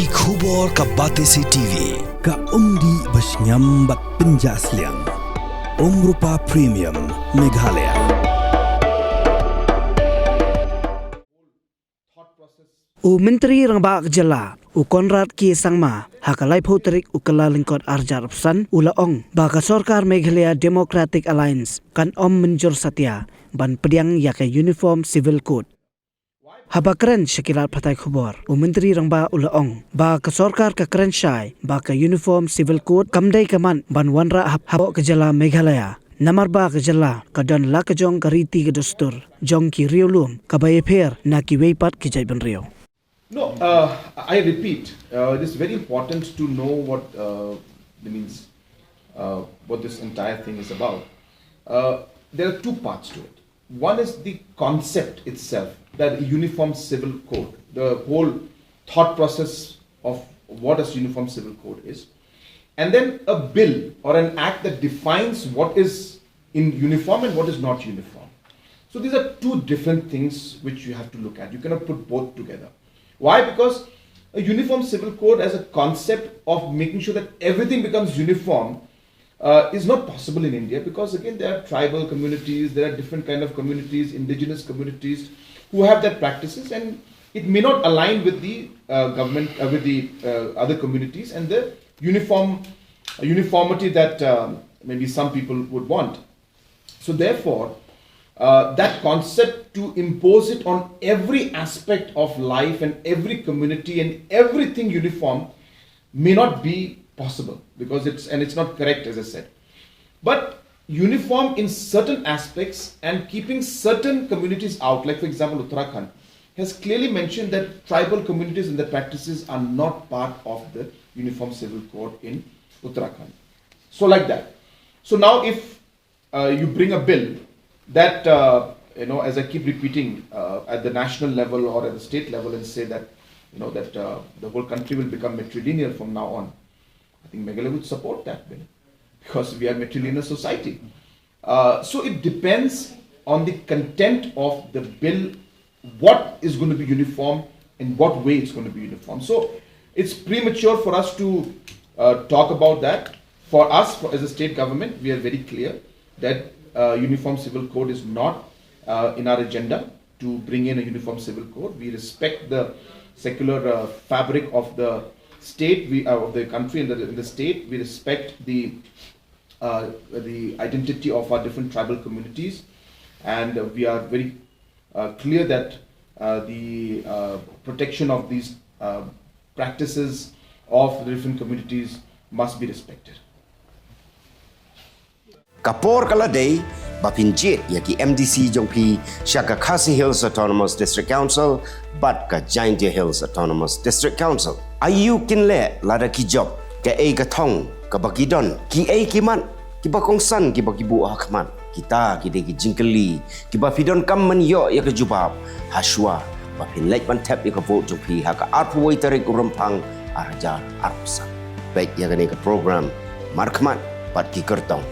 Ki khubor ka Batesi TV. Ka umdi basnyam bak penjasliang. Rupa Premium Meghalaya. Menteri Rangba Jela, Conrad ki Sangma, hakalai potrik ukala lingkot arjar pesan ulaong baka Sorkar Meghalaya Democratic Alliance kan menjur satya ban pediang yake uniform civil code. Habakren Shakilat Patai Khubor, Menteri Rangba ulaong baka Sorkar ka keren syai baka uniform civil code kamdai kaman ban wanra habok ke Jela Meghalaya. Namar ba ke Jela kadan la ke Jong kariti ke dostur Jong ki riolum kabaye pher na ki weipat ki jai ban rio. No, I repeat, it is very important to know what what this entire thing is about. There are two parts to it. One is the concept itself, that uniform civil code, the whole thought process of what a uniform civil code is. And then a bill or an act that defines what is in uniform and what is not uniform. So these are two different things which you have to look at. You cannot put both together. Why? Because a uniform civil code as a concept of making sure that everything becomes uniform is not possible in India, because again there are tribal communities, there are different kind of communities, indigenous communities who have their practices, and it may not align with the government, with the other communities and the uniformity that maybe some people would want. So therefore, that concept to impose it on every aspect of life and every community and everything uniform may not be possible, because it's not correct, as I said. But uniform in certain aspects and keeping certain communities out, like for example Uttarakhand has clearly mentioned that tribal communities and their practices are not part of the uniform civil code in Uttarakhand. So like that. So now if you bring a bill that, as I keep repeating, at the national level or at the state level, and say that, that the whole country will become matrilineal from now on, I think Meghalaya would support that bill, because we are a matrilineal society. So it depends on the content of the bill, what is going to be uniform, in what way it's going to be uniform. So it's premature for us to talk about that. For us, as a state government, we are very clear that uniform civil code is not in our agenda to bring in a uniform civil code. We respect the secular fabric of the state, of the country and the state. We respect the identity of our different tribal communities, and we are very clear that the protection of these practices of the different communities must be respected. Kapor Kaladay, Bapinjit Yaki MDC Jongpi, Shaka Khasi Hills Autonomous District Council, Batka Jaintia Hills Autonomous District Council. Ayu kinle lada ki job, ka e katong, ka bakidon, ki e kiman, ki bakongsan, ki bakibu hakman, kita ki deki jingkeli, ki bafidon kamman yo ya kejubab, haswa, bapin lek man tap ya ka vote Jongpi, haka arpuway tarik urumpang, arajar arpsan. Baik ya ka program, markman, bat ki kertong.